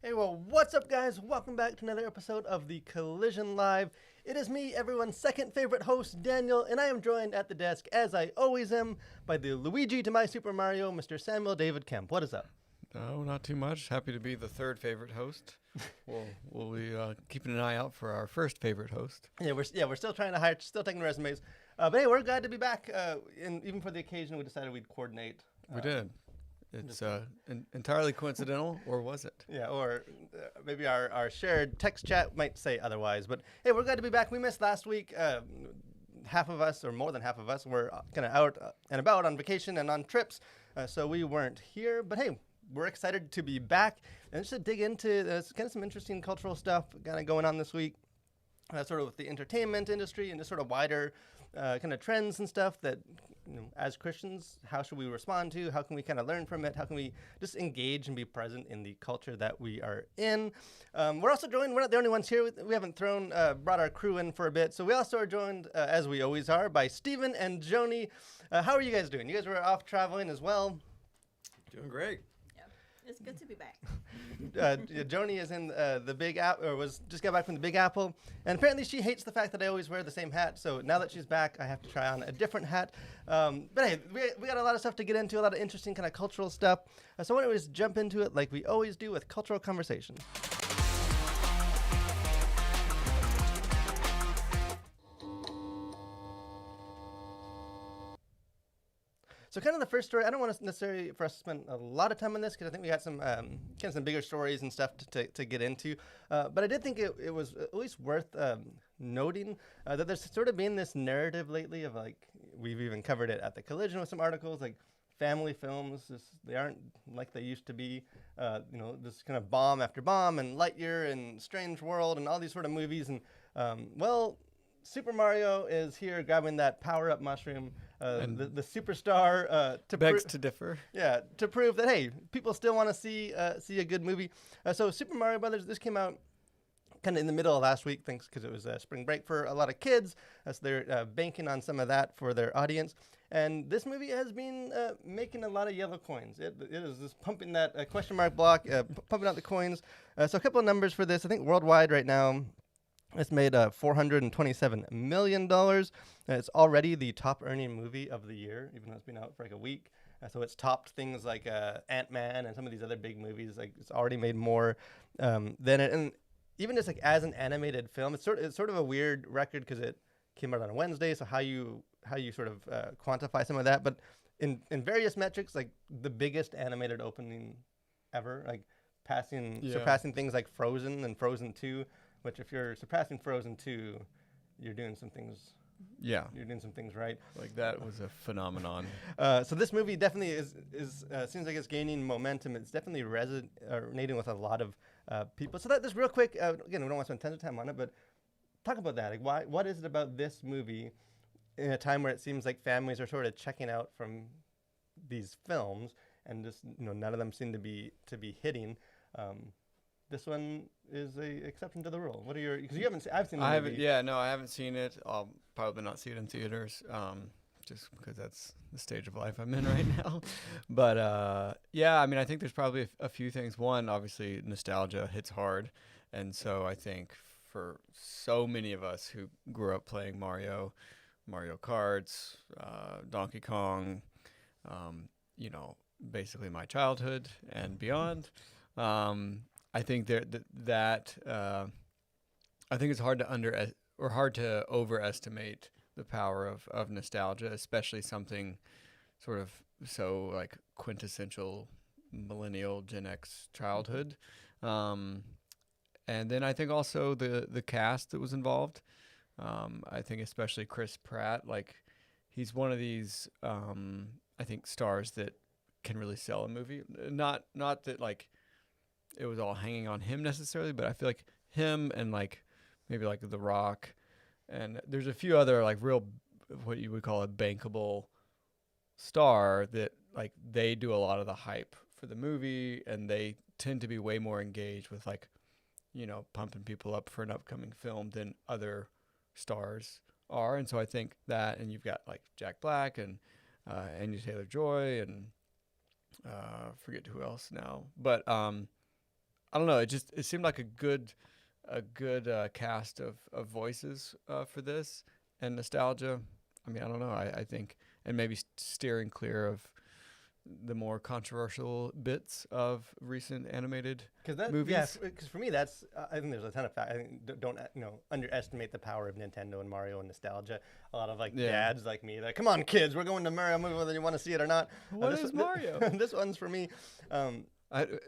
Hey, well, what's up, guys? Welcome back to another episode of the Collision Live. It is me, everyone's second favorite host, Daniel, and I am joined at the desk, as I always am, by the Luigi to my Super Mario, Mr. Samuel David Kemp. What is up? No, not too much. Happy to be the third favorite host. We'll be keeping an eye out for our first favorite host. We're still trying to hire, still taking resumes. But hey, we're glad to be back. And even for the occasion, we decided we'd coordinate. We did. It's entirely coincidental, or was it? Yeah, or maybe our shared text chat might say otherwise. But hey, we're glad to be back. We missed last week. Half of us, or more than half of us, were kind of out and about on vacation and on trips, so we weren't here. But hey, we're excited to be back and just to dig into kind of some interesting cultural stuff kind of going on this week, sort of with the entertainment industry and just sort of wider kind of trends and stuff that, as Christians, how should we respond to? How can we kind of learn from it? How can we just engage and be present in the culture that we are in? We're also joined, we're not the only ones here. We haven't brought our crew in for a bit. So we also are joined, as we always are, by Stephen and Joni. How are you guys doing? You guys were off traveling as well. Doing great. It's good to be back. Joni is in the Big Apple, or was just got back from the Big Apple, and apparently she hates the fact that I always wear the same hat. So now that she's back, I have to try on a different hat. But hey, we got a lot of stuff to get into, a lot of interesting kind of cultural stuff. So why don't we just jump into it like we always do with cultural conversations. So kind of the first story, I don't want to necessarily for us to spend a lot of time on this because I think we got some kind of some bigger stories and stuff to get into. But I did think it was at least worth noting that there's sort of been this narrative lately of, like, we've even covered it at the Collision with some articles, like family films, they aren't like they used to be. This kind of bomb after bomb and Lightyear and Strange World and all these sort of movies. And Super Mario is here grabbing that power-up mushroom. The superstar begs to differ. Yeah, to prove that, hey, people still want to see a good movie. So Super Mario Brothers, this came out kind of in the middle of last week, thanks because it was spring break for a lot of kids. So they're banking on some of that for their audience. And this movie has been making a lot of yellow coins. It is just pumping that question mark block, pumping out the coins. So a couple of numbers for this. I think worldwide right now, it's made $427 million. It's already the top earning movie of the year, even though it's been out for like a week. So it's topped things like Ant-Man and some of these other big movies. Like, it's already made more than it. And even just like as an animated film, it's sort of a weird record because it came out on a Wednesday. So how you sort of quantify some of that. But in various metrics, like the biggest animated opening ever, like surpassing things like Frozen and Frozen 2. Which, if you're surpassing Frozen 2, you're doing some things. Yeah, you're doing some things right. Like, that was a phenomenon. So this movie definitely is seems like it's gaining momentum. It's definitely resonating with a lot of people. So just real quick, again, we don't want to spend tons of time on it, but talk about that. Like, what is it about this movie in a time where it seems like families are sort of checking out from these films, and just none of them seem to be hitting. This one is a exception to the rule. What are your? Because you haven't seen. I've seen the movie. Yeah, no, I haven't seen it. I'll probably not see it in theaters, just because that's the stage of life I'm in right now. But yeah, I mean, I think there's probably a few things. One, obviously, nostalgia hits hard, and so I think for so many of us who grew up playing Mario Karts, Donkey Kong, basically my childhood and beyond. I think I think it's hard to overestimate the power of nostalgia, especially something sort of so like quintessential millennial Gen X childhood. And then I think also the cast that was involved. I think especially Chris Pratt, like, he's one of these I think stars that can really sell a movie. Not that like it was all hanging on him necessarily, but I feel like him and like maybe like The Rock, and there's a few other like real, what you would call a bankable star that like they do a lot of the hype for the movie, and they tend to be way more engaged with like, pumping people up for an upcoming film than other stars are. And so I think that, and you've got like Jack Black and Anya Taylor-Joy and forget who else now, but I don't know. It seemed like a good cast of voices for this and nostalgia. I mean, I don't know. I think, and maybe steering clear of the more controversial bits of recent animated movies. Yeah, because for me, that's I think there's a ton of I think don't underestimate the power of Nintendo and Mario and nostalgia. A lot of dads like me, like, come on, kids, we're going to Mario movie whether you want to see it or not. What is Mario? This one's for me.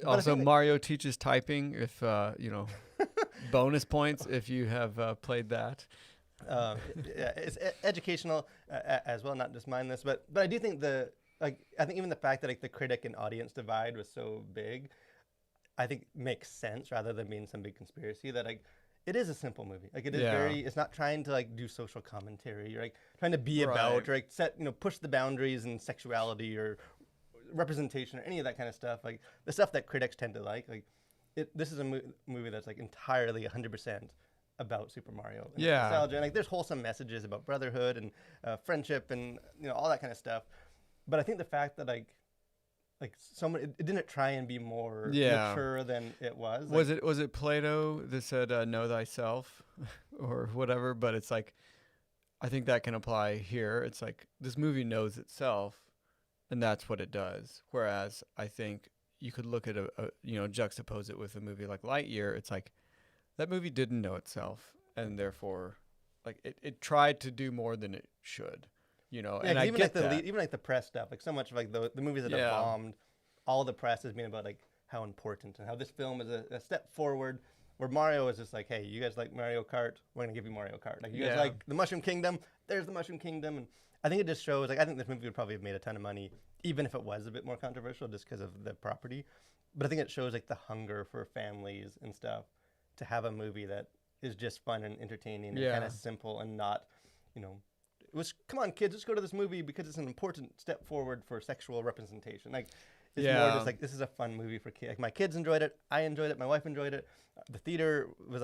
Also, Mario teaches typing. If bonus points if you have played that. Yeah, it's educational as well, not just mindless. But I do think I think even the fact that the critic and audience divide was so big, I think makes sense rather than being some big conspiracy. That it is a simple movie. It is it's not trying to do social commentary or trying to be about or set push the boundaries in sexuality or representation or any of that kind of stuff. The stuff that critics tend to like. This is a movie that's entirely 100% about Super Mario. And nostalgia. And there's wholesome messages about brotherhood and friendship and all that kind of stuff. But I think the fact that it didn't try and be more mature than it was. Was it Plato that said know thyself or whatever? But it's I think that can apply here. It's this movie knows itself, and that's what it does. Whereas I think you could look at juxtapose it with a movie like Lightyear. It's that movie didn't know itself, and therefore it tried to do more than it should. And I even get that. Even the press stuff, so much of the movies that have bombed, all the press has been about how important and how this film is a step forward. Where Mario is just hey, you guys like Mario Kart? We're gonna give you Mario Kart. You guys like the Mushroom Kingdom? There's the Mushroom Kingdom. And I think it just shows. I think this movie would probably have made a ton of money, even if it was a bit more controversial, just because of the property. But I think it shows the hunger for families and stuff to have a movie that is just fun and entertaining and kind of simple and not, come on, kids, let's go to this movie because it's an important step forward for sexual representation. It's more just this is a fun movie for kids. My kids enjoyed it. I enjoyed it. My wife enjoyed it. The theater was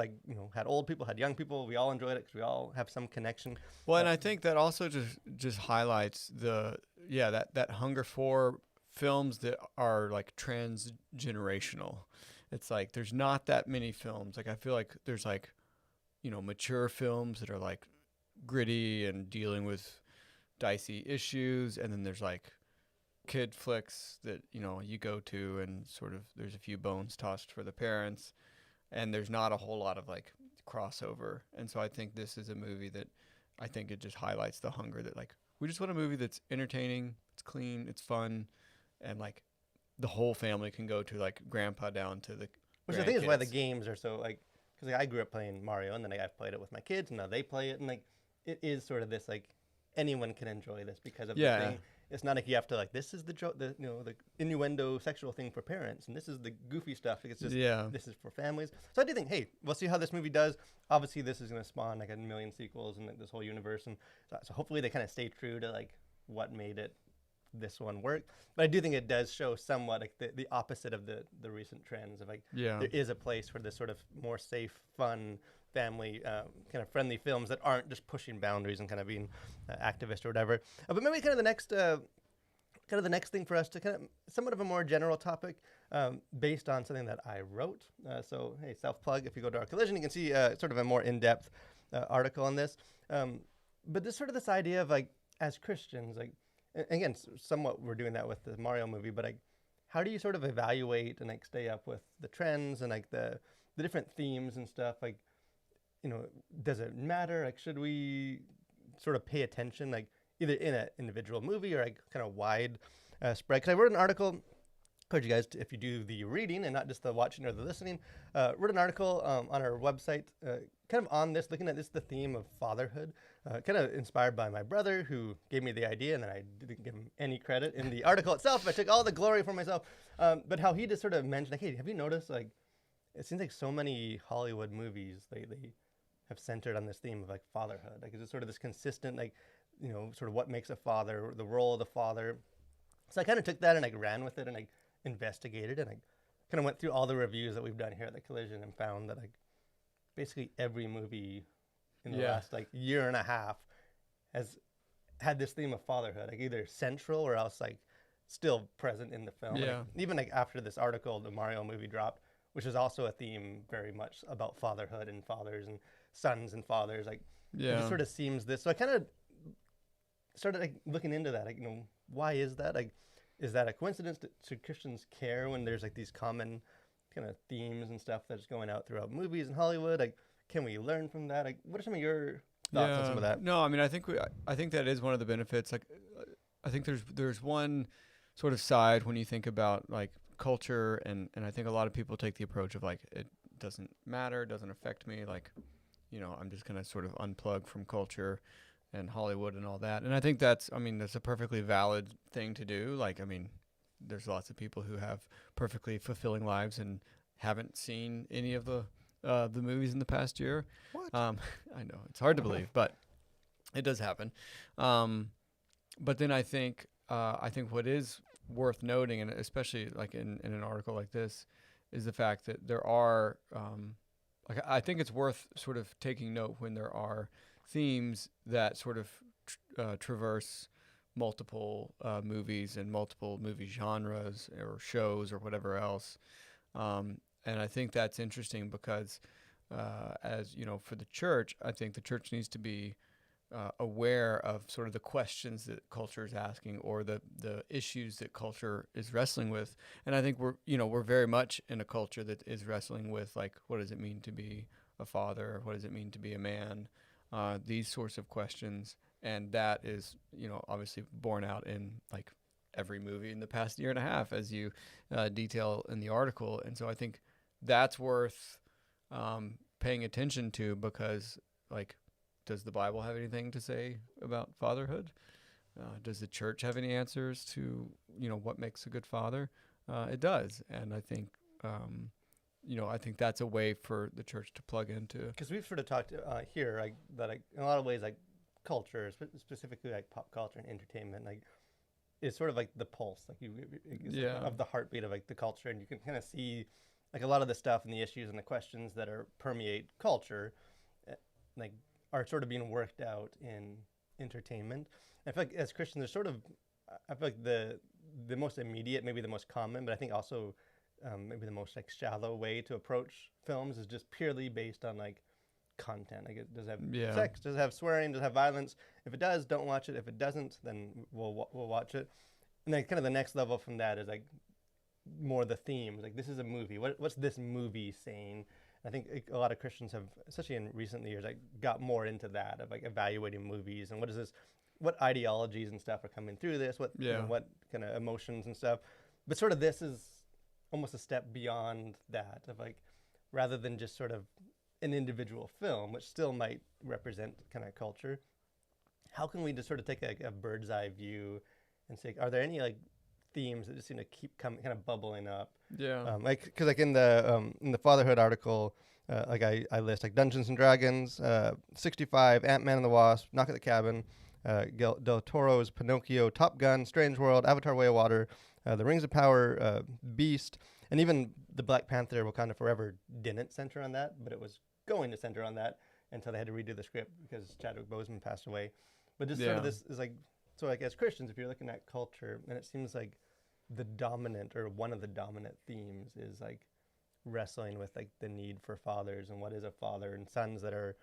had old people, had young people. We all enjoyed it because we all have some connection. Well, and I think that also just highlights that hunger for films that are transgenerational. It's there's not that many films. I feel there's mature films that are gritty and dealing with dicey issues, and then there's kid flicks that you go to and sort of there's a few bones tossed for the parents, and there's not a whole lot of crossover. And so I think this is a movie that I think it just highlights the hunger that we just want a movie that's entertaining, it's clean, it's fun, and the whole family can go to grandpa down to the which I think is why the games are so because I grew up playing Mario, and then I've played it with my kids, and now they play it, and it is sort of this anyone can enjoy this because of the thing. It's not you have to this is the innuendo sexual thing for parents, and this is the goofy stuff. It's just this is for families. So I do think, hey, we'll see how this movie does. Obviously, this is going to spawn a million sequels and this whole universe, and so hopefully they kind of stay true to what made this one work. But I do think it does show somewhat the opposite of the recent trends of there is a place for this sort of more safe, fun, family kind of friendly films that aren't just pushing boundaries and kind of being activist or whatever. But maybe kind of the next thing for us to kind of somewhat of a more general topic based on something that I wrote. So hey, self-plug. If you go to our Collision, you can see sort of a more in-depth article on this. But this idea of as Christians, again, somewhat we're doing that with the Mario movie, but how do you sort of evaluate and stay up with the trends and the different themes and stuff? Does it matter? Should we sort of pay attention, either in an individual movie or kind of wide spread? Because I wrote an article. Encourage you guys to, if you do the reading and not just the watching or the listening, wrote an article on our website, kind of on this, looking at the theme of fatherhood, kind of inspired by my brother who gave me the idea, and then I didn't give him any credit in the article itself. I took all the glory for myself. But how he just sort of mentioned, hey, have you noticed it seems so many Hollywood movies they have centered on this theme of fatherhood. Is it sort of this consistent sort of what makes a father, the role of the father. So I kind of took that and ran with it and investigated, and I kind of went through all the reviews that we've done here at the Collision and found that basically every movie in the last year and a half has had this theme of fatherhood, either central or else still present in the film. Even after this article, the Mario movie dropped, which is also a theme very much about fatherhood and fathers and sons and fathers. Like it just Yeah. sort of seems this. So I kind of started like looking into that. Like, why is that? Like, is that a coincidence? Should Christians care when there's like these common kind of themes and stuff that's going out throughout movies in Hollywood? Like, can we learn from that? Like, what are some of your thoughts on some of that? No, I mean, I think that is one of the benefits. Like, I think there's one sort of side when you think about like culture, and I think a lot of people take the approach of like it doesn't matter, it doesn't affect me. Like, I'm just gonna sort of unplug from culture and Hollywood and all that. And I think that's a perfectly valid thing to do. Like, I mean, there's lots of people who have perfectly fulfilling lives and haven't seen any of the movies in the past year. What? I know it's hard to believe, but it does happen. But then I think what is worth noting, and especially like in an article like this, is the fact that there are I think it's worth sort of taking note when there are themes that sort of traverse multiple movies and multiple movie genres or shows or whatever else. And I think that's interesting because, as you know, for the church, I think the church needs to be aware of sort of the questions that culture is asking or the issues that culture is wrestling with. And I think we're very much in a culture that is wrestling with, like, what does it mean to be a father? What does it mean to be a man? These sorts of questions. And that is, obviously borne out in like every movie in the past year and a half, as you detail in the article. And so I think that's worth paying attention to because, like, does the Bible have anything to say about fatherhood? Does the church have any answers to, what makes a good father? It does. And I think, I think that's a way for the church to plug into. Because we've sort of talked here like that, like in a lot of ways, like culture, specifically like pop culture and entertainment, like is sort of like the pulse, like of the heartbeat of like the culture, and you can kind of see like a lot of the stuff and the issues and the questions that permeate culture, like are sort of being worked out in entertainment. And I feel like as Christians, there's sort of, I feel like the most immediate, maybe the most common, but I think also maybe the most like shallow way to approach films is just purely based on like content. Like, does it have sex? Does it have swearing? Does it have violence? If it does, don't watch it. If it doesn't, then we'll watch it. And then kind of the next level from that is like more the themes. Like, this is a movie. What's this movie saying? I think a lot of Christians have, especially in recent years, like got more into that of like evaluating movies and what is this, what ideologies and stuff are coming through this, what what kind of emotions and stuff. But sort of this is almost a step beyond that of like, rather than just sort of an individual film, which still might represent kind of culture. How can we just sort of take a bird's eye view and say, are there any like themes that just seem to keep coming, kind of bubbling up? Like, because like in the fatherhood article, like I list like Dungeons and Dragons, 65, Ant-Man and the Wasp, Knock at the Cabin, Del Toro's Pinocchio, Top Gun, Strange World, Avatar: Way of Water, The Rings of Power, Beast, and even the Black Panther Wakanda Forever didn't center on that, but it was going to center on that until they had to redo the script because Chadwick Boseman passed away. But just sort of this is like, so like as Christians, if you're looking at culture, and it seems like the dominant or one of the dominant themes is like wrestling with like the need for fathers and what is a father, and sons that are,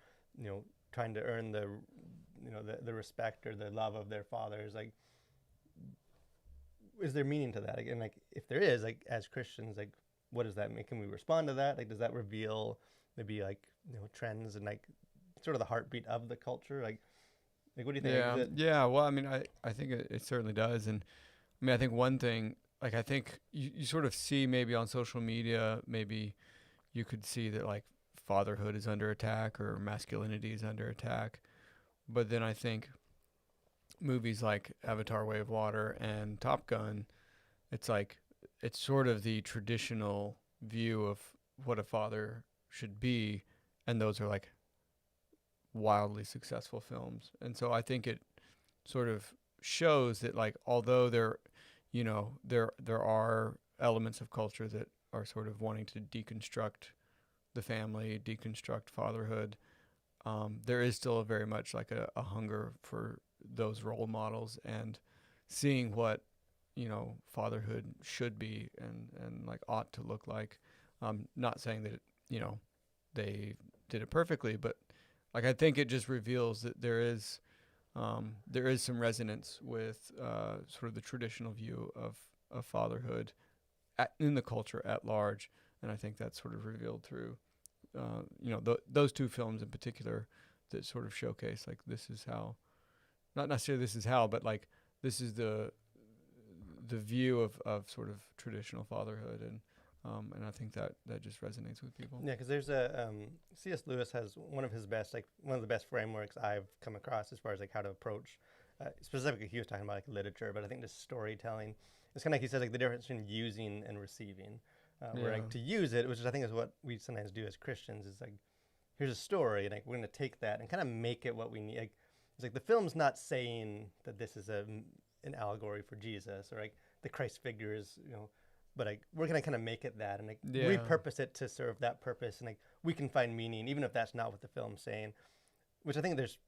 trying to earn the respect or the love of their fathers. Like, is there meaning to that? Like, and like, if there is, like as Christians, like what does that mean? Can we respond to that? Like, does that reveal maybe like, trends and like sort of the heartbeat of the culture? Like what do you think? Well, I mean, I think it certainly does. And I mean, I think one thing, like, I think you sort of see maybe on social media, maybe you could see that like fatherhood is under attack or masculinity is under attack. But then I think movies like Avatar: Way of Water and Top Gun, it's like, it's sort of the traditional view of what a father should be. And those are like wildly successful films. And so I think it sort of shows that like, although there are elements of culture that are sort of wanting to deconstruct the family, deconstruct fatherhood, there is still very much like a hunger for those role models and seeing what, fatherhood should be and like ought to look like. Not saying that, they did it perfectly, but like I think it just reveals that there is some resonance with sort of the traditional view of fatherhood in the culture at large, and I think that's sort of revealed through those two films in particular that sort of showcase like this is how, not necessarily this is how, but like this is the view of sort of traditional fatherhood, and I think that just resonates with people. Yeah, because there's C.S. Lewis has one of the best frameworks I've come across as far as like how to approach, specifically he was talking about like literature, but I think just storytelling. It's kind of like he says like the difference between using and receiving. Where like to use it, which is, I think is what we sometimes do as Christians, is like here's a story, and like we're going to take that and kind of make it what we need. Like, it's like the film's not saying that this is an allegory for Jesus or like the Christ figure is, but like we're going to kind of make it that and like repurpose it to serve that purpose, and like we can find meaning even if that's not what the film's saying. Which I think there's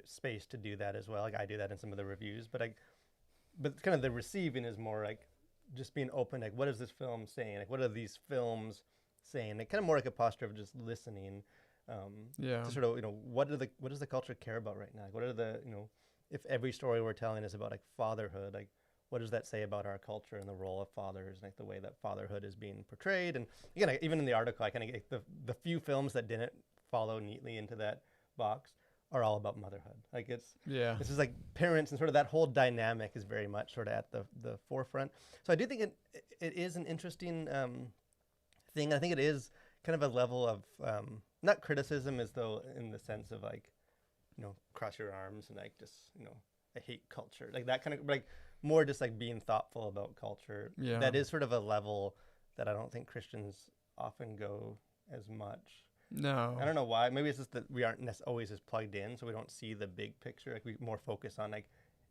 space to do that as well. Like I do that in some of the reviews, but kind of the receiving is more like just being open. Like what is this film saying? Like what are these films saying? Like kind of more like a posture of just listening. To sort of what does the culture care about right now? Like, what are the if every story we're telling is about like fatherhood, like what does that say about our culture and the role of fathers, and like the way that fatherhood is being portrayed? And again, even in the article, I kind of get the few films that didn't follow neatly into that box are all about motherhood. Like this is like parents, and sort of that whole dynamic is very much sort of at the forefront. So I do think it is an interesting thing. I think it is kind of a level of not criticism as though in the sense of like cross your arms and like just I hate culture, like that kind of, like more just like being thoughtful about culture. That is sort of a level that I don't think Christians often go as much. No, I don't know why. Maybe it's just that we aren't always as plugged in, so we don't see the big picture. Like we more focus on like,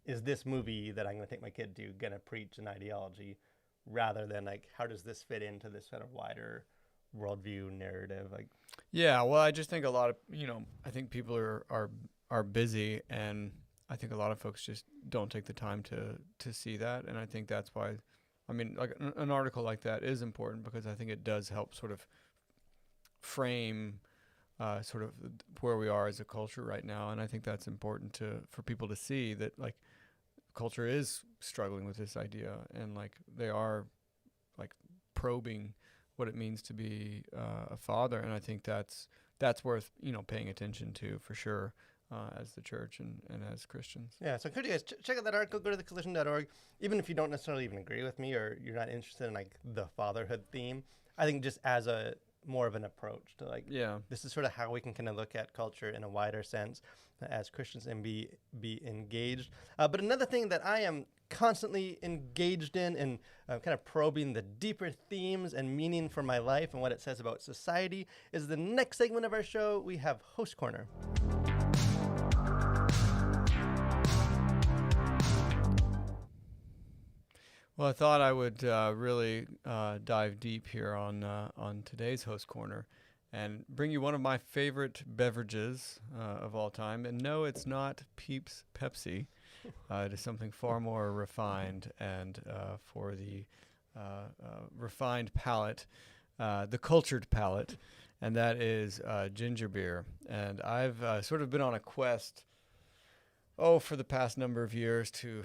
is this movie that I'm going to take my kid to going to preach an ideology, rather than like how does this fit into this kind of wider worldview narrative? Like, well, I just think a lot of I think people are busy, and I think a lot of folks just don't take the time to see that, and I think that's why. I mean, like an article like that is important because I think it does help sort of frame sort of where we are as a culture right now, and I think that's important for people to see that like culture is struggling with this idea, and like they are like probing what it means to be a father, and I think that's worth paying attention to for sure as the church and as Christians. Yeah, so could you guys check out that article? Go to thecollision.org. Even if you don't necessarily even agree with me or you're not interested in like the fatherhood theme, I think just as a more of an approach to like this is sort of how we can kind of look at culture in a wider sense as Christians and be engaged. But another thing that I am constantly engaged in and kind of probing the deeper themes and meaning for my life and what it says about society is the next segment of our show. We have Host Corner. Well, I thought I would really dive deep here on today's Host Corner and bring you one of my favorite beverages of all time. And no, it's not Peeps Pepsi. It is something far more refined and for the refined palate, the cultured palate, and that is ginger beer. And I've sort of been on a quest, for the past number of years to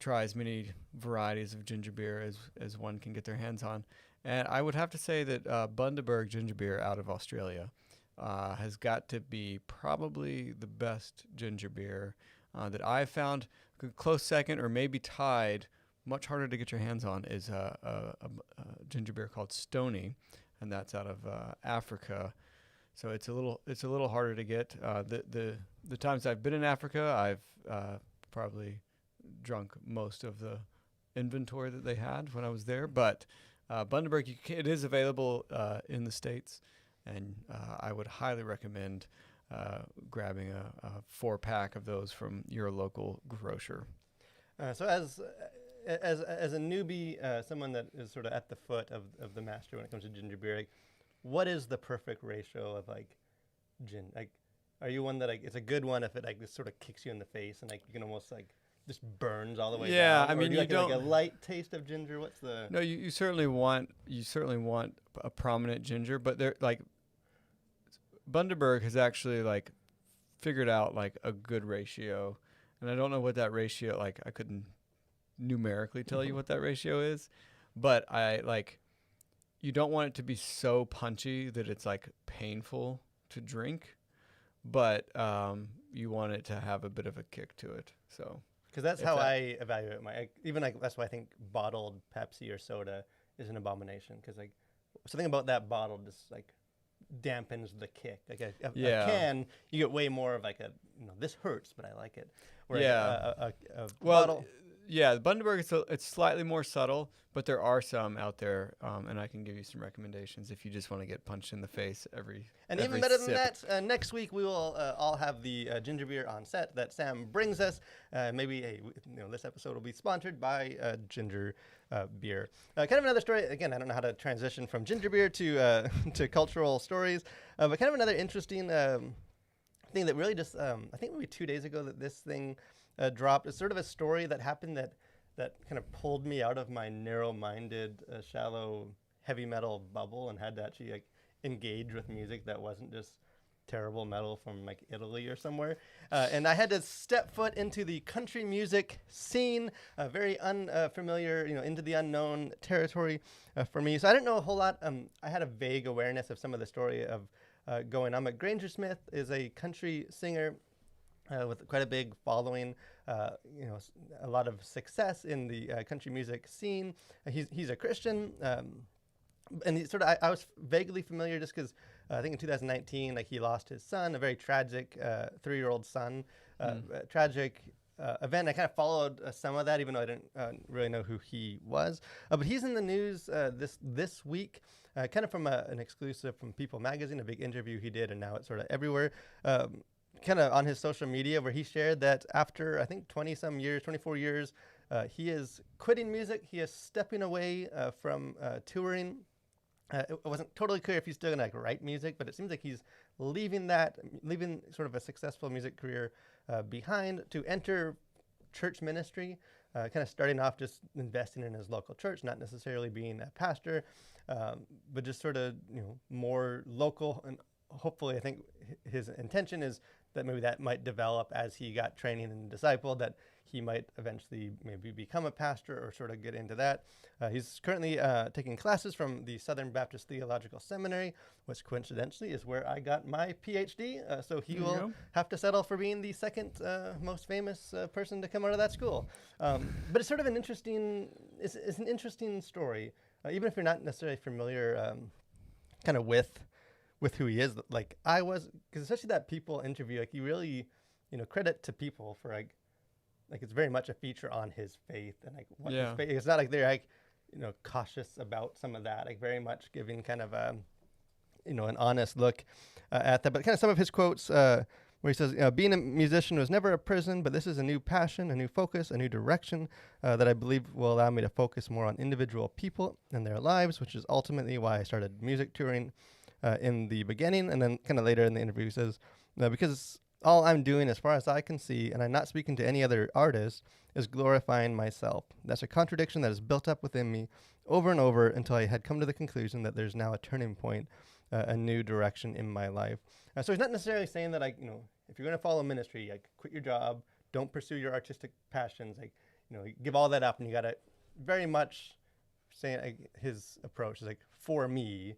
try as many varieties of ginger beer as one can get their hands on. And I would have to say that Bundaberg ginger beer out of Australia has got to be probably the best ginger beer that I've found. A close second, or maybe tied, much harder to get your hands on, is a ginger beer called Stony, and that's out of Africa. So it's a little harder to get. The times I've been in Africa, I've probably drunk most of the inventory that they had when I was there. But Bundaberg, it is available in the States, and I would highly recommend grabbing a 4-pack of those from your local grocer. So as a newbie, someone that is sort of at the foot of the master when it comes to ginger beer, like, what is the perfect ratio of like gin? Like, are you one that like it's a good one if it like this sort of kicks you in the face and like you can almost like just burns all the way Yeah, down? I Or mean, do you like a don't. light taste of ginger? What's the? No, you certainly want a prominent ginger, but they're like Bundaberg has actually like figured out like a good ratio, and I don't know what that ratio like. I couldn't numerically tell you what that ratio is, but I like you don't want it to be so punchy that it's like painful to drink, but you want it to have a bit of a kick to it. So Because that's if how that- I evaluate my even like that's why I think bottled Pepsi or soda is an abomination. Because like something about that bottle just like dampens the kick. Like a Yeah. can, you get way more of like a this hurts, but I like it. Whereas Yeah. a Well, bottle. yeah, the Bundaberg it's slightly more subtle, but there are some out there, and I can give you some recommendations if you just want to get punched in the face every. And every even better sip. than that, next week we will all have the ginger beer on set that Sam brings us. Maybe this episode will be sponsored by ginger beer. Kind of another story. Again, I don't know how to transition from ginger beer to to cultural stories, but kind of another interesting thing that really just I think maybe 2 days ago that this thing dropped. It's sort of a story that happened that kind of pulled me out of my narrow-minded, shallow heavy metal bubble and had to actually like engage with music that wasn't just terrible metal from like Italy or somewhere. And I had to step foot into the country music scene, very unfamiliar, into the unknown territory for me. So I didn't know a whole lot. I had a vague awareness of some of the story of going on. But Granger Smith is a country singer with quite a big following, a lot of success in the country music scene. He's a Christian. And he sort of, I was vaguely familiar just because I think in 2019, like he lost his son, a very tragic 3-year-old son, tragic event. I kind of followed some of that, even though I didn't really know who he was. But he's in the news this week, kind of from an exclusive from People Magazine, a big interview he did, and now it's sort of everywhere. Kind of on his social media, where he shared that after I think 20-some years, 24 years, he is quitting music. He is stepping away from touring. It wasn't totally clear if he's still gonna like write music, but it seems like he's leaving sort of a successful music career behind to enter church ministry, kind of starting off just investing in his local church, not necessarily being a pastor, but just sort of more local. And hopefully, I think his intention is that maybe that might develop as he got training and discipled, that he might eventually maybe become a pastor or sort of get into that. He's currently taking classes from the Southern Baptist Theological Seminary, which coincidentally is where I got my PhD. So he will have to settle for being the second most famous person to come out of that school. But it's sort of an interesting, it's an interesting story, even if you're not necessarily familiar kind of with who he is. Like I was, because especially that People interview, like you really, credit to People for like it's very much a feature on his faith and like what his faith. It's not like they're like cautious about some of that, like very much giving kind of an honest look at that. But kind of some of his quotes where he says, being a musician was never a prison, but this is a new passion, a new focus, a new direction that I believe will allow me to focus more on individual people and their lives, which is ultimately why I started music touring in the beginning. And then kind of later in the interview he says, because all I'm doing, as far as I can see, and I'm not speaking to any other artist, is glorifying myself. That's a contradiction that is built up within me over and over until I had come to the conclusion that there's now a turning point, a new direction in my life. So he's not necessarily saying that, like, if you're going to follow ministry, like, quit your job, don't pursue your artistic passions, like, give all that up, and you got to very much say, like, his approach is like, for me,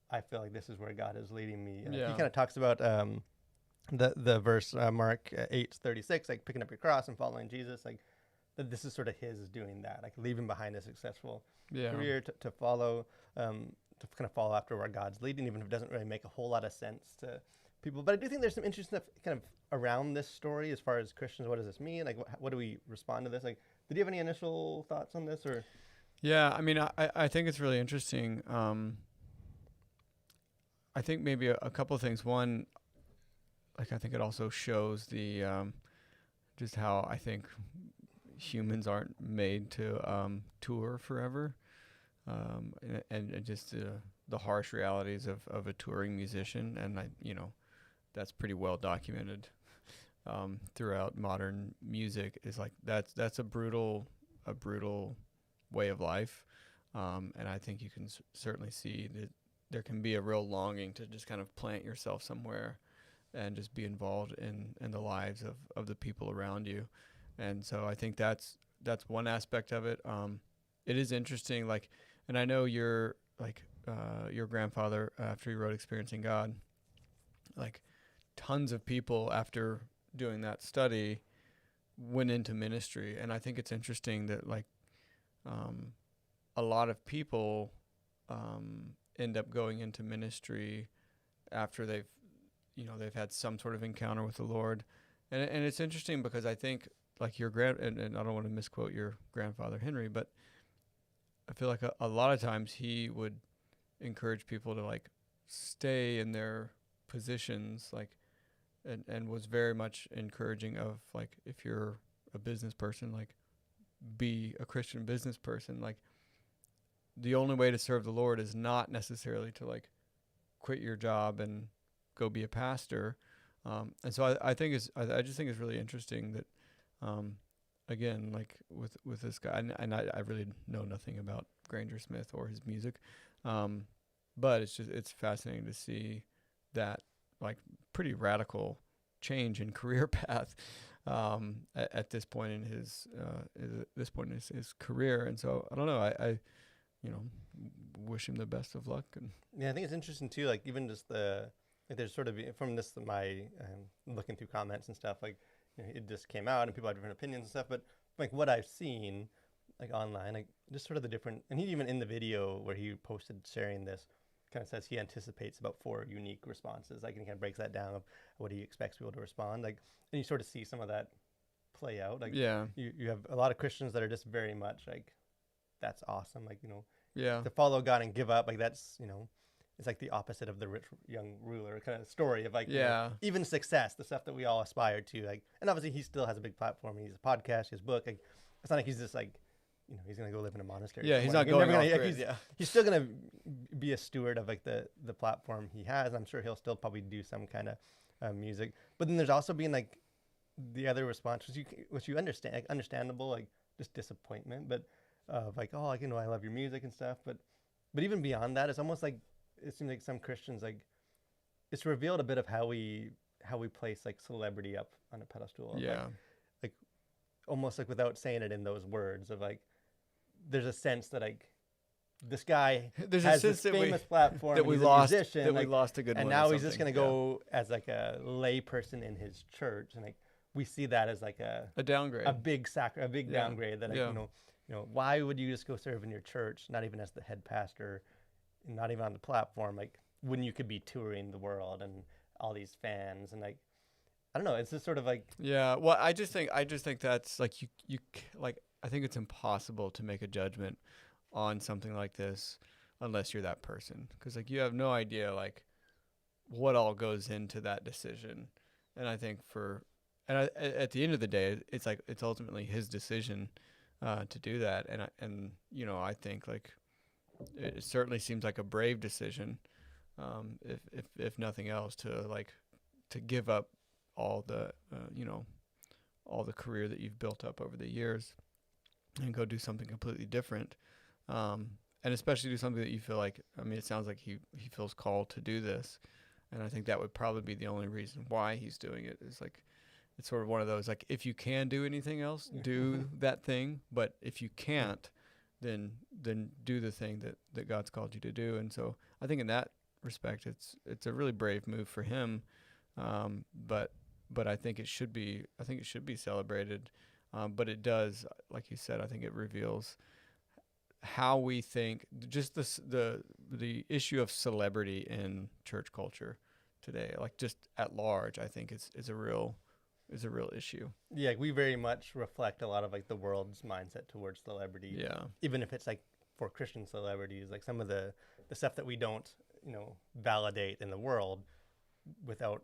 I feel like this is where God is leading me. He kind of talks about the verse Mark 8:36, like picking up your cross and following Jesus, like that this is sort of his doing that, like leaving behind a successful career to follow, to kind of follow after where God's leading, even if it doesn't really make a whole lot of sense to people. But I do think there's some interesting stuff kind of around this story as far as Christians. What does this mean? Like, what do we respond to this? Like, did you have any initial thoughts on this? Or Yeah, I mean, I think it's really interesting. I think maybe a couple of things. One, like I think it also shows the just how I think humans aren't made to tour forever, and just the harsh realities of a touring musician, and that's pretty well documented throughout modern music is like that's a brutal way of life, and I think you can certainly see that there can be a real longing to just kind of plant yourself somewhere and just be involved in the lives of the people around you. And so I think that's one aspect of it. It is interesting, like, and I know your grandfather, after he wrote Experiencing God, like tons of people after doing that study went into ministry. And I think it's interesting that like a lot of people end up going into ministry after they've had some sort of encounter with the Lord. And it's interesting because I think like your and I don't want to misquote your grandfather Henry, but I feel like a lot of times he would encourage people to like stay in their positions, like, and was very much encouraging of like, if you're a business person, like be a Christian business person. Like the only way to serve the Lord is not necessarily to like quit your job and go be a pastor. And so I think I just think it's really interesting that, again, like with this guy, and I really know nothing about Granger Smith or his music. But it's fascinating to see that like pretty radical change in career path, at this point in his career. And so I don't know, I wish him the best of luck. And yeah, I think it's interesting too, like even just like there's sort of, from this, my looking through comments and stuff, like, it just came out and people have different opinions and stuff, but like what I've seen like online, like just sort of the different, and he even in the video where he posted sharing this kind of says he anticipates about 4 unique responses, like, and he kind of breaks that down of what he expects people to respond, like, and you sort of see some of that play out. Like, yeah, you have a lot of Christians that are just very much like, that's awesome, like, yeah, to follow God and give up, like that's, it's like the opposite of the rich young ruler kind of story of like, yeah, even success, the stuff that we all aspire to, like, and obviously he still has a big platform. He's a podcast, his book, like, it's not like he's just like, he's going to go live in a monastery. Yeah, he's somewhere. not going off gonna, grid, yeah. He's still going to be a steward of like the platform he has. I'm sure he'll still probably do some kind of music, but then there's also been like the other response, which you understand, like, understandable, like just disappointment, but like, oh, like, I love your music and stuff. But even beyond that, it's almost like, it seems like some Christians, like, it's revealed a bit of how we place like celebrity up on a pedestal. Yeah. Like almost like without saying it in those words of like, there's a sense that like this guy has this famous platform that we he's lost, a musician, that like, we lost a good and one. now he's just going to go as like a lay person in his church. And like, we see that as like a downgrade, a big downgrade that, like, why would you just go serve in your church, not even as the head pastor, not even on the platform, like when you could be touring the world and all these fans, and like, I don't know, it's just sort of like, yeah. Well, I just think that's like, you like, I think it's impossible to make a judgment on something like this unless you're that person, because like you have no idea like what all goes into that decision. And I think at the end of the day, it's like, it's ultimately his decision to do that. And I think like, it certainly seems like a brave decision, if nothing else, to give up all the all the career that you've built up over the years and go do something completely different, and especially do something that you feel like, I mean, it sounds like he feels called to do this, and I think that would probably be the only reason why he's doing it. Is like, it's sort of one of those, like, if you can do anything else, do that thing, but if you can't, then do the thing that God's called you to do. And so I think in that respect, it's a really brave move for him. But I think it should be celebrated. But it does, like you said, I think it reveals how we think, just the issue of celebrity in church culture today, like just at large, I think is a real issue. Yeah, we very much reflect a lot of like the world's mindset towards celebrity. Yeah. Even if it's like for Christian celebrities, like some of the stuff that we don't, validate in the world without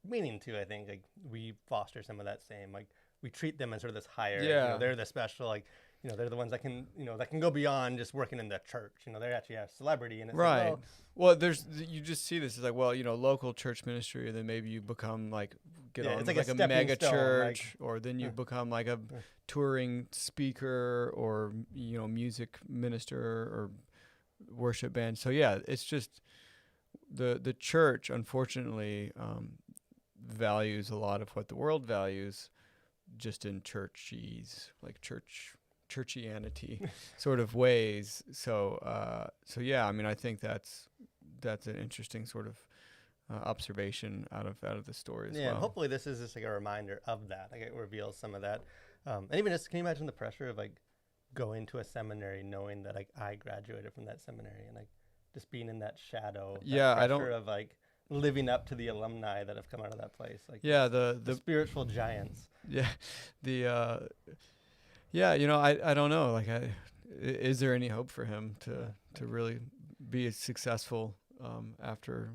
meaning to, I think like we foster some of that same, like we treat them as sort of this higher, Yeah. they're the special, like, they're the ones that can, that can go beyond just working in the church. They're actually a celebrity, and it's Right. like, Well, you just see this. It's like, well, local church ministry, and then maybe you become like get Yeah, on it's with like a like a stepping mega stone, church, or then you become like a Yeah. touring speaker, or music minister or worship band. So yeah, it's just the church, unfortunately, values a lot of what the world values, just in churchianity sort of ways. So yeah, I mean, I think that's an interesting sort of observation out of the story as yeah, well. and hopefully this is just like a reminder of that. Like it reveals some of that, and even just, can you imagine the pressure of like going to a seminary knowing that like I graduated from that seminary, and like just being in that shadow. Yeah, that I don't- pressure of like living up to the alumni that have come out of that place. Like Yeah, the the spiritual giants. yeah, the yeah, I don't know. Like, is there any hope for him to really be as successful after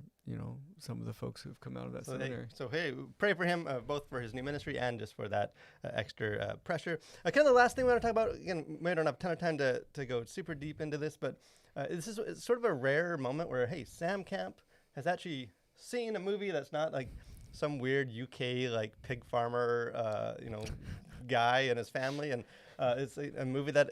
some of the folks who've come out of that seminary? So hey, pray for him, both for his new ministry and just for that extra pressure. Kind of the last thing we want to talk about, again, we don't have a ton of time to go super deep into this, but this is it's sort of a rare moment where, hey, Sam Camp has actually seen a movie that's not like some weird UK like pig farmer, guy and his family, and it's a movie that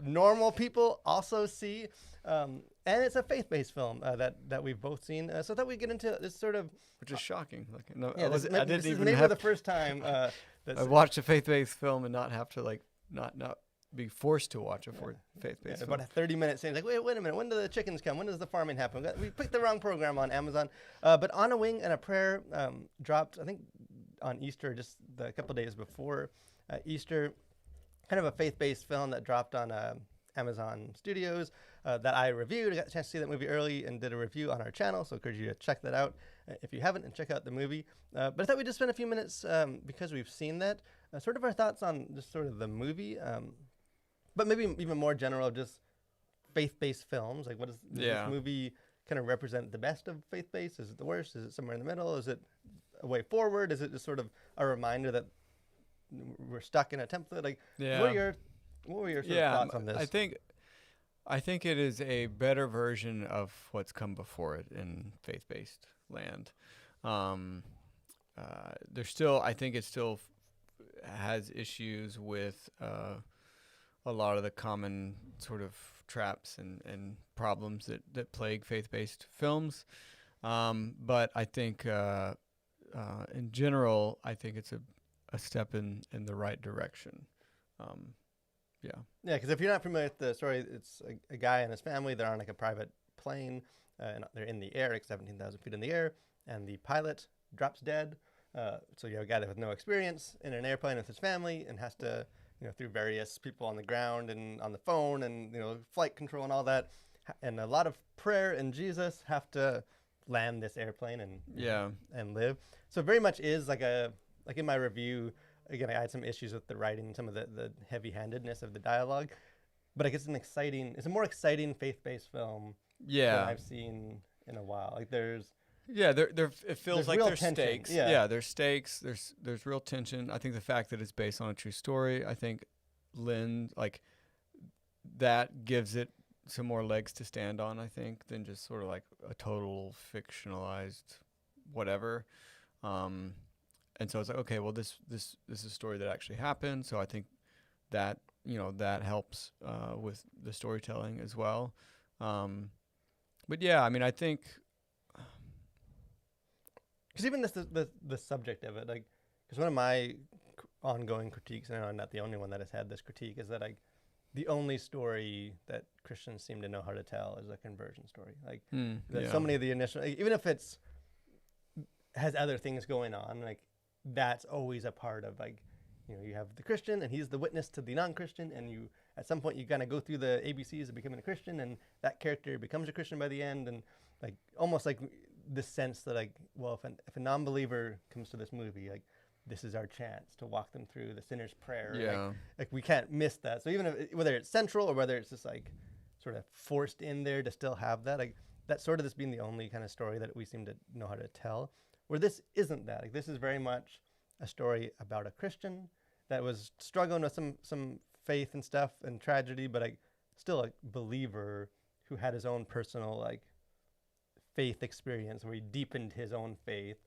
normal people also see, and it's a faith-based film that we've both seen. So that we get into this sort of, Which is shocking. Like, no, yeah, I didn't this is even maybe have. the first time I watched a faith-based film and not have to like not be forced to watch a faith-based film. about a 30-minute scene. Like, wait a minute. When do the chickens come? When does the farming happen? We picked the wrong program on Amazon. But On a Wing and a Prayer dropped, I think, on Easter, just a couple days before Easter. Kind of a faith-based film that dropped on Amazon Studios that I reviewed. I got a chance to see that movie early and did a review on our channel, so I encourage you to check that out if you haven't, and check out the movie. But I thought we'd just spend a few minutes, because we've seen that, sort of our thoughts on just sort of the movie, but maybe even more general, just faith-based films. Like, does this movie kind of represent the best of faith-based? Is it the worst? Is it somewhere in the middle? Is it a way forward? Is it just sort of a reminder that we're stuck in a template? Like, Yeah. what were your sort of thoughts on this? I think it is a better version of what's come before it in faith-based land. I think it still has issues with a lot of the common sort of traps and problems that plague faith-based films. But I think in general, I think it's a step in the right direction. Yeah, because if you're not familiar with the story, it's a guy and his family. They're on like a private plane, and they're in the air, like 17,000 feet in the air, and the pilot drops dead. So you have a guy that with no experience in an airplane with his family and has to, through various people on the ground and on the phone and, flight control and all that, and a lot of prayer and Jesus, have to land this airplane and live. So it very much is like in my review, again, I had some issues with the writing, some of the heavy-handedness of the dialogue, but I guess it's a more exciting faith-based film than I've seen in a while. Like there it feels like there's stakes. Yeah, there's stakes. There's real tension. I think the fact that it's based on a true story, I think that gives it some more legs to stand on, I think, than just sort of like a total fictionalized whatever. And so it's like, okay, well, this is a story that actually happened. So I think that, that helps with the storytelling as well. But yeah, I mean, I think, because even the subject of it, like, because one of my ongoing critiques, and I'm not the only one that has had this critique, is that like the only story that Christians seem to know how to tell is a conversion story. Like so many of the initial, like, even if it's has other things going on, like that's always a part of like, you have the Christian and he's the witness to the non-Christian, and you at some point you kind of go through the ABCs of becoming a Christian, and that character becomes a Christian by the end, and like almost like this sense that like, well, if a non-believer comes to this movie, like this is our chance to walk them through the sinner's prayer. Yeah. Like we can't miss that. So even if, whether it's central or whether it's just like sort of forced in there to still have that, like that sort of this being the only kind of story that we seem to know how to tell, where this isn't that. Like this is very much a story about a Christian that was struggling with some faith and stuff and tragedy, but like still a believer who had his own personal like faith experience where he deepened his own faith.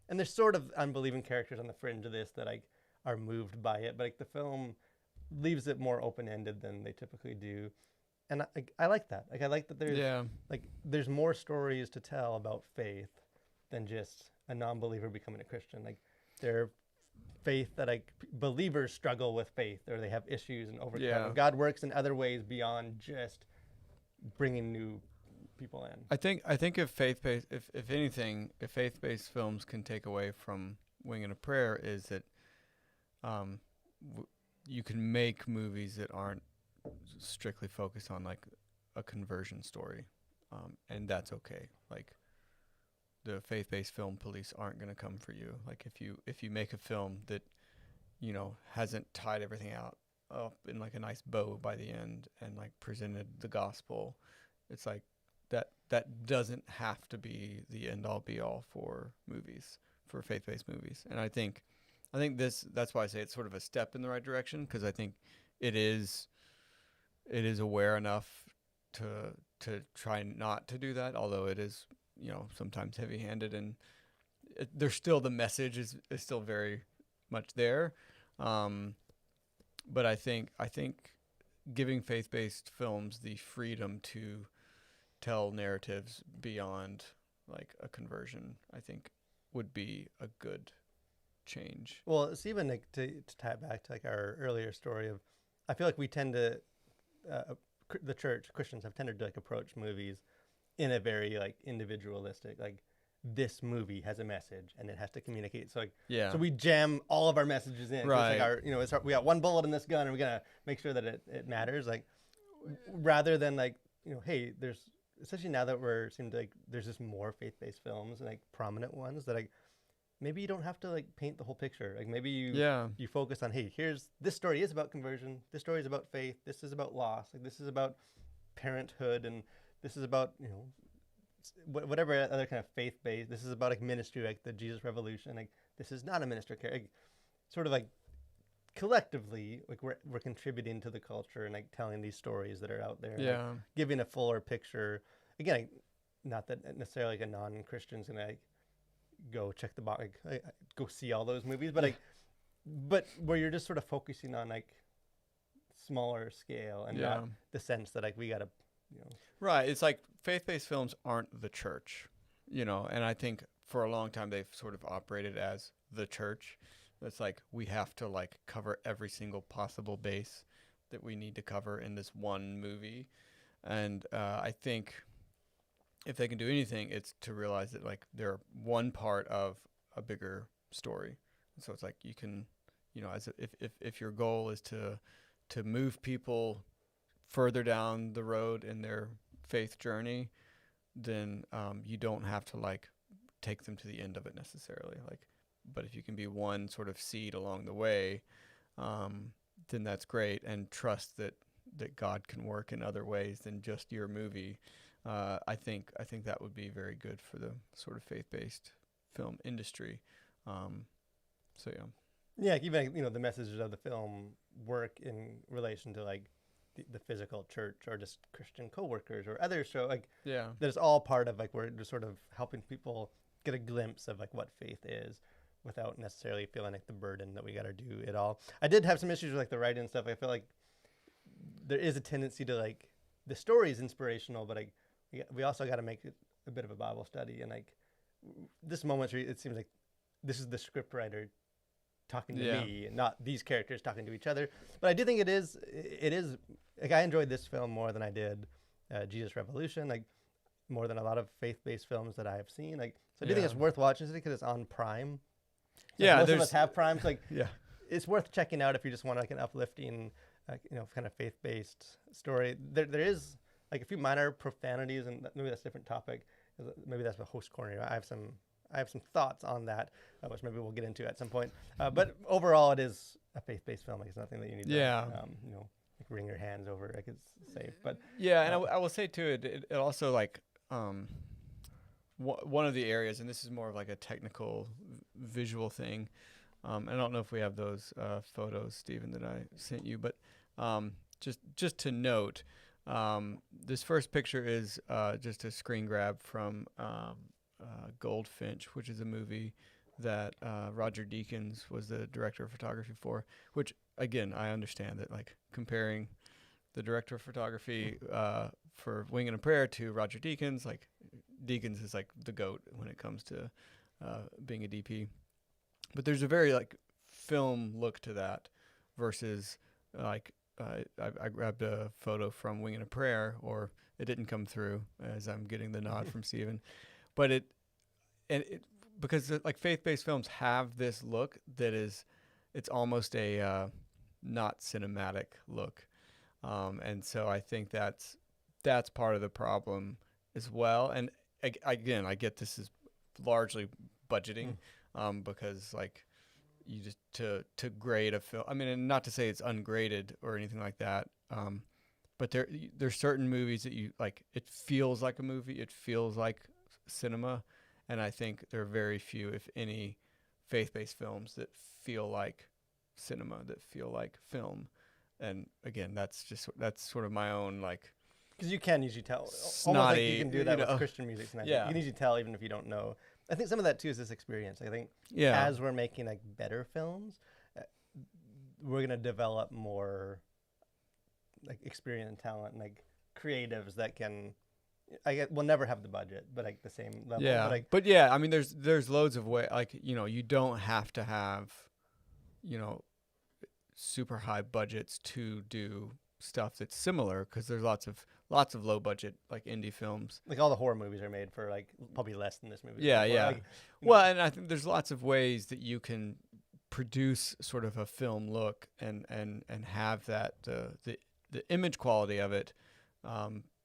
And there's sort of unbelieving characters on the fringe of this that like are moved by it, but like the film leaves it more open-ended than they typically do. And I like that. Like I like that there's like there's more stories to tell about faith than just a non-believer becoming a Christian. Like there are faith that like believers struggle with faith or they have issues and overcome. And God works in other ways beyond just bringing new people in. I think if faith-based, if anything, if faith-based films can take away from Winging a Prayer is that you can make movies that aren't strictly focused on like a conversion story, and that's okay. Like the faith-based film police aren't going to come for you. Like if you make a film that hasn't tied everything out up in like a nice bow by the end and like presented the gospel, it's like that doesn't have to be the end all be all for movies, for faith-based movies. And I think that's why I say it's sort of a step in the right direction, because I think it is aware enough to try not to do that, although it is sometimes heavy-handed, and there's still the message is still very much there. But I think giving faith-based films the freedom to tell narratives beyond like a conversion, I think would be a good change. Well, it's even like to tie it back to like our earlier story of, I feel like we tend to, the church, Christians have tended to like approach movies in a very like individualistic, like this movie has a message and it has to communicate. So like, so we jam all of our messages in. Right. It's like we got one bullet in this gun and we're gonna make sure that it matters. Like, rather than like, hey, there's, especially now that seems like there's just more faith-based films and like prominent ones that like, maybe you don't have to like paint the whole picture. Like maybe you focus on, hey, this story is about conversion. This story is about faith. This is about loss. Like this is about parenthood, and this is about whatever other kind of faith-based. This is about like ministry, like the Jesus Revolution. Like this is not a minister care. Like, sort of like collectively, like we're contributing to the culture and like telling these stories that are out there. Yeah, like, giving a fuller picture. Again, not that necessarily like a non-Christian's gonna like go check the box, like, go see all those movies, but like, but where you're just sort of focusing on like smaller scale and not the sense that like we gotta, right. It's like faith-based films aren't the church, and I think for a long time they've sort of operated as the church. It's like we have to like cover every single possible base that we need to cover in this one movie, and I think if they can do anything, it's to realize that like they're one part of a bigger story. So it's like you can, as if your goal is to move people further down the road in their faith journey, then you don't have to like take them to the end of it necessarily. Like, but if you can be one sort of seed along the way, then that's great, and trust that God can work in other ways than just your movie. I think that would be very good for the sort of faith-based film industry. So yeah, even the messages of the film work in relation to like the physical church or just Christian coworkers or others. So like that's all part of like we're just sort of helping people get a glimpse of like what faith is without necessarily feeling like the burden that we got to do it all. I did have some issues with like the writing and stuff. I feel like there is a tendency to like the story is inspirational, but like we also got to make it a bit of a Bible study. And like this moment, it seems like this is the script writer talking to me, and not these characters talking to each other. But I do think it is like I enjoyed this film more than I did Jesus Revolution, like more than a lot of faith-based films that I have seen. Like, so I do think it's worth watching because it's on Prime. So most of us have Prime. So like, it's worth checking out if you just want like an uplifting, kind of faith-based story. There is like a few minor profanities, and maybe that's a different topic. Maybe that's the host corner. I have some thoughts on that, which maybe we'll get into at some point. But overall, it is a faith-based film. Like it's nothing that you need to, like wring your hands over. Like it's safe. But and I will say too, it also like one of the areas, and this is more of like a technical visual thing. I don't know if we have those photos, Stephen, that I sent you, but just to note, this first picture is just a screen grab from Goldfinch, which is a movie that Roger Deakins was the director of photography for, which, again, I understand that, like, comparing the director of photography for Wing and a Prayer to Roger Deakins, like, Deakins is, like, the GOAT when it comes to being a DP. But there's a very, like, film look to that versus, like, I grabbed a photo from Wing and a Prayer, or it didn't come through as I'm getting the nod from Steven. But because like faith-based films have this look that is, it's almost a not cinematic look. And so I think that's part of the problem as well. And again, I get this is largely budgeting, because like you just to grade a film. I mean, and not to say it's ungraded or anything like that. But there's certain movies that you like. It feels like a movie. It feels like cinema. And I think there are very few, if any, faith-based films that feel like cinema, that feel like film. And again, that's sort of my own, like, because you can usually tell. Snotty, almost like you can do that with Christian music. Yeah. You can usually tell even if you don't know. I think some of that too is this experience. I think as we're making like better films, we're gonna develop more like experience and talent and like creatives that can. We'll never have the budget, but like the same level. Yeah, but I mean, there's loads of way. Like, you don't have to have, super high budgets to do stuff that's similar, because there's lots of low budget like indie films. Like all the horror movies are made for like probably less than this movie. Yeah, yeah. Like, well, and I think there's lots of ways that you can produce sort of a film look and have that the image quality of it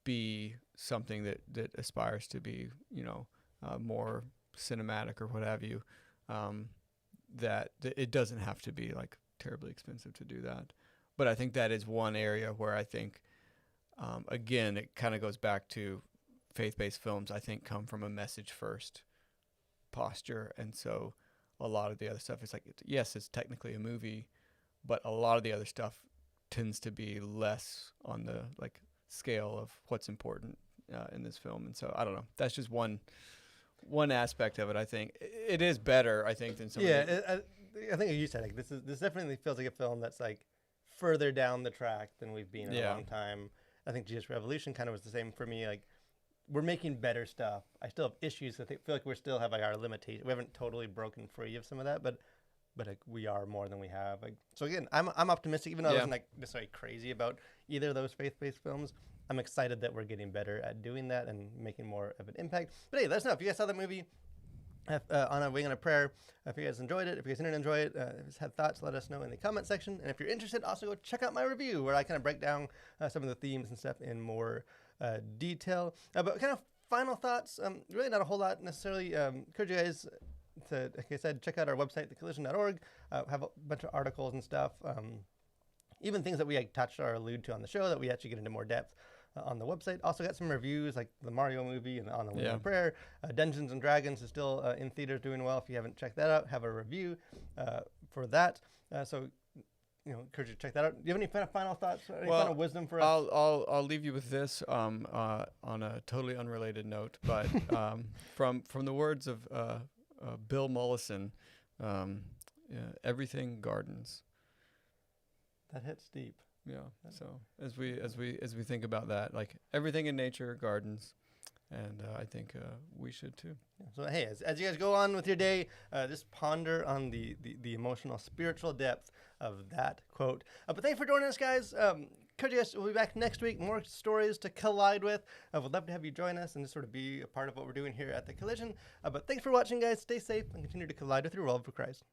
be something that aspires to be, more cinematic or what have you. That it doesn't have to be like terribly expensive to do that. But I think that is one area where I think, again, it kind of goes back to faith-based films, I think, come from a message-first posture. And so a lot of the other stuff is like, yes, it's technically a movie, but a lot of the other stuff tends to be less on the like scale of what's important in this film. And so I don't know. That's just one aspect of it. I think it is better, I think, than some. Yeah, I think you said like this definitely feels like a film that's like further down the track than we've been in a long time. I think Jesus Revolution kind of was the same for me. Like, we're making better stuff. I still have issues. I feel like we still have like our limitations. We haven't totally broken free of some of that, but like, we are more than we have. Like, so again, I'm optimistic, even though I wasn't like necessarily crazy about either of those faith-based films. I'm excited that we're getting better at doing that and making more of an impact. But hey, let us know if you guys saw that movie on A Wing and a Prayer. If you guys enjoyed it, if you guys didn't enjoy it, if you had thoughts, let us know in the comment section. And if you're interested, also go check out my review where I kind of break down some of the themes and stuff in more detail. But kind of final thoughts, really not a whole lot necessarily. Encourage you guys to, like I said, check out our website, thecollision.org. Have a bunch of articles and stuff. Even things that we like, touched or allude to on the show that we actually get into more depth on the website. Also got some reviews like the Mario movie and On the Wing of Prayer. Dungeons and Dragons is still in theaters doing well. If you haven't checked that out, have a review for that. So, encourage you to check that out. Do you have any kind of final thoughts, any final wisdom for us? I'll leave you with this on a totally unrelated note, but from the words of Bill Mollison, everything gardens. That hits deep. Yeah. So as we think about that, like everything in nature gardens, and I think we should too. Yeah. So hey, as you guys go on with your day, just ponder on the emotional, spiritual depth of that quote. But thanks for joining us, guys. Encourage you guys, we'll be back next week. More stories to collide with. We'd love to have you join us and just sort of be a part of what we're doing here at The Collision. But thanks for watching, guys. Stay safe and continue to collide with your world for Christ.